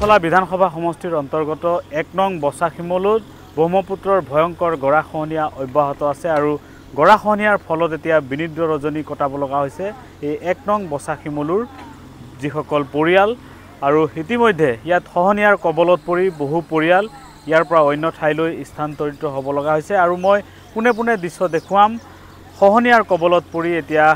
বৰছলা বিধানসভা সমষ্টিৰ অন্তৰ্গত ১ নং বছাখিমলুত ব্ৰহ্মপুত্ৰৰ ভয়ংকৰ গৰাখহনীয়া অব্যাহত আছে আৰু গৰাখহনীয়াৰ ফলত এতিয়া বিনিদ্ৰ ৰজনী কটাব লগা হৈছে এই ১ নং বছাখিমলুৰ যিসকল পৰিয়াল আৰু ইতিমধ্যে ইয়াত খহনীয়াৰ কবলত পৰি বহু পৰিয়াল ইয়াৰ পৰা অন্য ঠাইলৈ স্থানান্তৰিত হ'ব লগা হৈছে আৰু মই পোনে পোনে দৃশ্য দেখুৱাম খহনীয়াৰ কবলত পৰি এতিয়া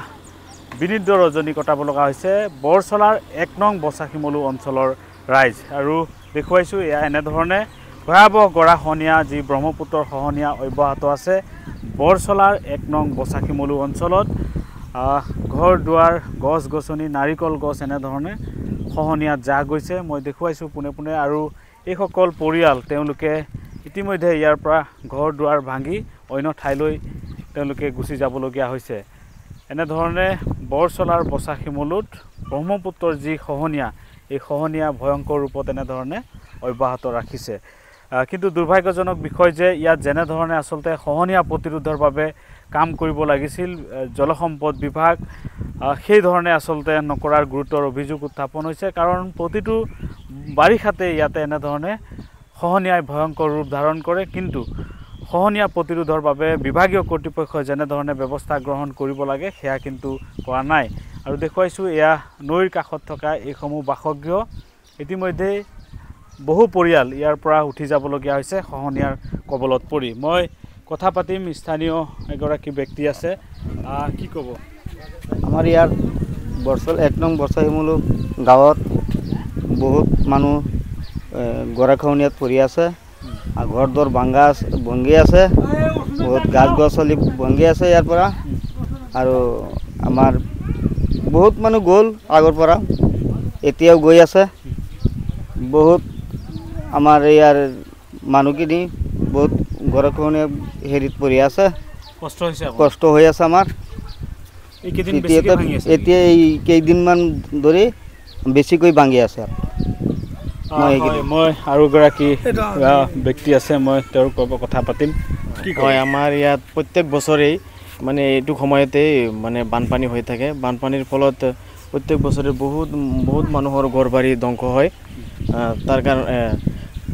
বিনিদ্ৰ ৰজনী কটাব লগা হৈছে বৰছলাৰ ১ নং বছাখিমলু অঞ্চলৰ ৰাইজ আৰু দেখুৱাইছোঁ এয়া এনেধৰণে ভয়াৱহ গৰাখহনীয়া যি ব্ৰহ্মপুত্ৰৰ খহনীয়া অব্যাহত আছে বৰছলাৰ ১ নং বছাখিমলু অঞ্চলত ঘৰ দুৱাৰ গছ গছনি নাৰিকল গছ এনেধৰণে খহনীয়াত যা গৈছে মই দেখুৱাইছোঁ পোনে পোনে আৰু এইসকল পৰিয়াল তেওঁলোকে ইতিমধ্যে ইয়াৰ পৰা ঘৰ দুৱাৰ ভাঙি অন্য ঠাইলৈ তেওঁলোকে গুচি যাবলগীয়া হৈছে এনেধৰণে বৰছলাৰ বছাখিমলুত ব্ৰহ্মপুত্ৰৰ যি খহনীয়া এই খহনীয়া ভয়ংকৰ ৰূপত এনেধৰণে অব্যাহত ৰাখিছে কিন্তু দুৰ্ভাগ্যজনক বিষয় যে ইয়াত যেনেধৰণে আচলতে খহনীয়া প্ৰতিৰোধৰ বাবে কাম কৰিব লাগিছিল জলসম্পদ বিভাগ সেই ধৰণে আচলতে নকৰাৰ গুৰুতৰ অভিযোগ উত্থাপন হৈছে কাৰণ প্ৰতিটো বাৰিষাতে ইয়াতে এনেধৰণে খহনীয়াই ভয়ংকৰ ৰূপ ধাৰণ কৰে কিন্তু খহনীয়া প্ৰতিৰোধৰ বাবে বিভাগীয় কৰ্তৃপক্ষই যেনেধৰণে ব্যৱস্থা গ্ৰহণ কৰিব লাগে সেয়া কিন্তু কৰা নাই আৰু দেখুৱাইছোঁ এয়া নৈৰ কাষত থকা এইসমূহ বাসগৃহ ইতিমধ্যে বহু পৰিয়াল ইয়াৰ পৰা উঠি যাবলগীয়া হৈছে খহনীয়াৰ কবলত পৰি মই কথা পাতিম স্থানীয় এগৰাকী ব্যক্তি আছে কি ক'ব আমাৰ ইয়াৰ বৰছলা ১ নং বছাখিমলু গাঁৱত বহুত মানুহ গৰাখহনীয়াত পৰি আছে আৰু ঘৰ দুৱাৰ ভাঙি আছে বহুত গাছ গছলি ভাঙি আছে ইয়াৰ পৰা আৰু আমাৰ বহুত মানুহ গ'ল আগৰ পৰা এতিয়াও গৈ আছে বহুত আমাৰ ইয়াৰ মানুহখিনি বহুত গৰাখহনীয়া হেৰিত পৰি আছে কষ্ট হৈ আছে আমাৰ এতিয়া এই কেইদিনমান ধৰি বেছিকৈ ভাঙি আছে মই আৰু এগৰাকী ব্যক্তি আছে মই তেওঁৰ কথা পাতিম কি হয় আমাৰ ইয়াত প্ৰত্যেক বছৰেই মানে এইটো সময়তে মানে বানপানী হৈ থাকে বানপানীৰ ফলত প্ৰত্যেক বছৰে বহুত মানুহৰ ঘৰ বাৰী ধ্বংস হয়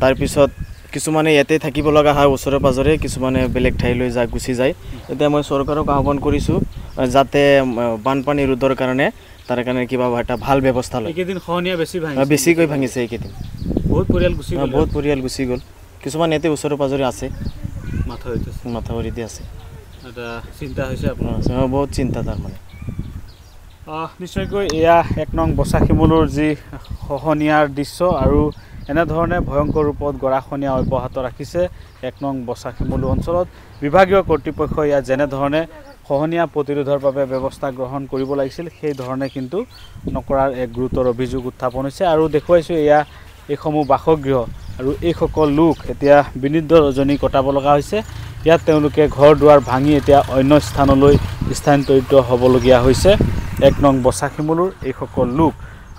তাৰপিছত কিছুমানে ইয়াতে থাকিব লগা হয় ওচৰে পাজৰে কিছুমানে বেলেগ ঠাইলৈ গুচি যায় এতিয়া মই চৰকাৰক আহ্বান কৰিছোঁ যাতে বানপানী ৰোধৰ কাৰণে তাৰ কাৰণে কিবা এটা ভাল ব্যৱস্থা লয় এইকেইদিন খহনীয়া বেছিকৈ ভাঙিছে এইকেইদিন বহুত পৰিয়াল গুচি গ'ল কিছুমান ইয়াতে ওচৰে পাজৰে আছে মাথাউৰিতে আছে এটা চিন্তা হৈছে আপোনাৰ বহুত চিন্তা তাৰমানে নিশ্চয়কৈ এয়া ১ নং বছাখিমলুৰ যি খহনীয়াৰ দৃশ্য আৰু এনেধৰণে ভয়ংকৰ ৰূপত গৰাখহনীয়া অব্যাহত ৰাখিছে ১ নং বছাখিমলু অঞ্চলত বিভাগীয় কৰ্তৃপক্ষই ইয়াত যেনেধৰণে খহনীয়া প্ৰতিৰোধৰ বাবে ব্যৱস্থা গ্ৰহণ কৰিব লাগিছিল সেই ধৰণে কিন্তু নকৰাৰ এক গুৰুতৰ অভিযোগ উত্থাপন হৈছে আৰু দেখুৱাইছোঁ এয়া এইসমূহ বাসগৃহ আৰু এইসকল লোক এতিয়া বিনিদ্ৰ ৰজনী কটাব লগা হৈছে ইয়াত তেওঁলোকে ঘৰ দুৱাৰ ভাঙি এতিয়া অন্য স্থানলৈ স্থানান্তৰিত হ'বলগীয়া হৈছে ১ নং বছাখিমলুৰ এইসকল লোক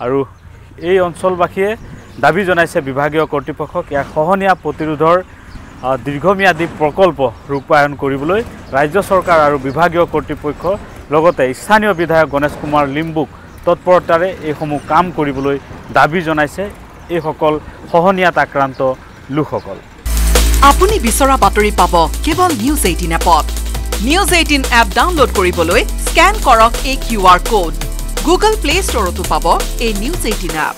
আৰু এই অঞ্চলবাসীয়ে দাবী জনাইছে বিভাগীয় কৰ্তৃপক্ষক ইয়াৰ খহনীয়া প্ৰতিৰোধৰ দীৰ্ঘম্যাদী প্ৰকল্প ৰূপায়ণ কৰিবলৈ ৰাজ্য চৰকাৰ আৰু বিভাগীয় কৰ্তৃপক্ষ লগতে স্থানীয় বিধায়ক গণেশ কুমাৰ লিম্বুক তৎপৰতাৰে এইসমূহ কাম কৰিবলৈ দাবী জনাইছে এইসকল খহনীয়াত আক্ৰান্ত লোকসকল আপুনি বিচৰা বাতৰি পাব কেৱল নিউজ 18 এপত নিউজ 18 এপ ডাউনলোড কৰিবলৈ স্ক্যান কৰক এই QR কোড গুগল প্লে ষ্টৰতো পাব এই নিউজ 18 এপ